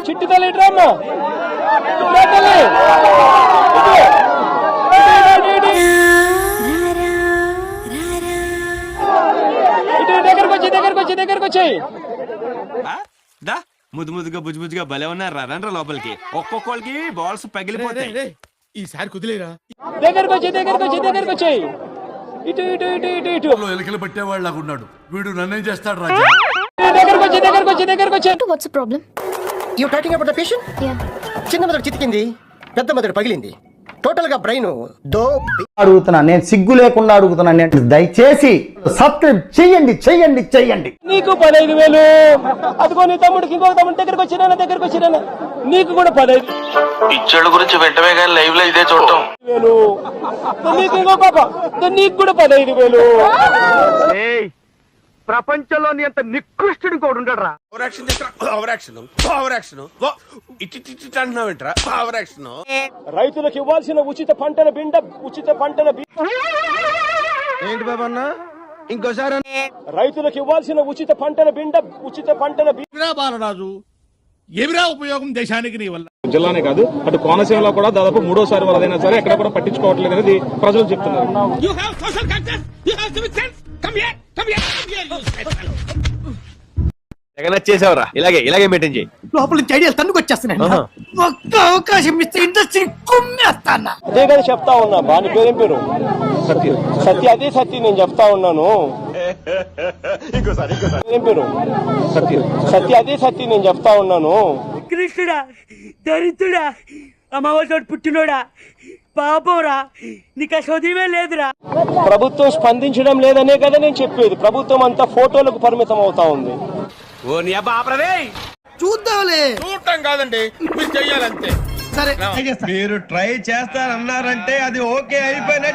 చిట్టి తల్లి డ్రామా దగ్గరకు వచ్చాయి ముద్దు ముద్దుగా బుజ్జు బుజ్జుగా భలే ఉన్నారు రండ్రా లోపలికి. ఒక్కొక్కరికి బాల్స్ పగిలిపోతాయి. ఈసారి కుదిలేరా? దగ్గరకు వచ్చాయి ఇటు ఇటు ఇటు ఇటు ఇటు ఎలకలు పట్టేవాళ్ళగా ఉన్నాడు వీడు. నన్నేం చేస్తాడు రాజా? దగ్గరకు వచ్చాయి. What's the problem? You talking about the patient? Yeah. చిన్న మెదడు చితికింది, పెద్ద మెదడు పగిలింది, టోటల్ గా బ్రెయిన్ అడుగుతున్నా, నేను సిగ్గు లేకుండా అడుగుతున్నా. నేను దయచేసి సబ్స్క్రైబ్ చెయ్యండి. నీకు 15,000. అదిగో నీ తమ్ముడికి ఇంకొక తమ్ముడు దగ్గరకు వచ్చినా నీకు కూడా 15,000. ఇచ్చడు గురించి వెంటనే కానీ లైవ్ లో ఇదే చూడటం. నీకు ఇంకో పాప, నీకు కూడా 15,000. ప్రపంచంలో నీ అంత నికృష్టుడు కూడా ఉండరా? రైతులకు ఇవ్వాల్సిన ఉచిత పంటల ఏంటి బాబన్నా ఇంకోసారి? రైతులకు ఇవ్వాల్సిన ఉచిత పంటల బాలరాజు, ఏమిరా ఉపయోగం దేశానికి నీ వల్ల? జిల్లానే కాదు, అటు కోనసీమలో కూడా దాదాపు 3వ వరదైనా సరే ఎక్కడ కూడా పట్టించుకోవట్లేదు అనేది ప్రజలు చెప్తున్నారు. వచ్చేసావరా? ఇలాగే మెయింటైన్ చేయి. లోపల నుంచి ఐడియాలు తన్నుకు వచ్చేస్తున్నాయి. ఒక్క అవకాశం ఇస్తే ఇండస్ట్రీ కుమ్మేస్తానా? అదే కదా చెప్తా ఉన్నా. బాని పేరేం పేరు? సత్య. అదే సత్య నేను చెప్తా ఉన్నాను. ఏం పేరు? సత్య. అదే సత్య నేను చెప్తా ఉన్నాను. కృష్ణుడా, దరిద్రుడా, అమ్మవారితో పుట్టినోడా, పాపంరా, నీకు అసోదయమే లేదురా. ప్రభుత్వం స్పందించడం లేదనే కదా నేను చెప్పేది. ప్రభుత్వం అంతా ఫోటోలకు పరిమితం అవుతా ఉంది. చూద్దాంలే. చూడటం కాదండి, మీరు చెయ్యాలంతే. సరే, మీరు ట్రై చేస్తారన్నారంటే అది ఓకే అయిపోయినట్టు.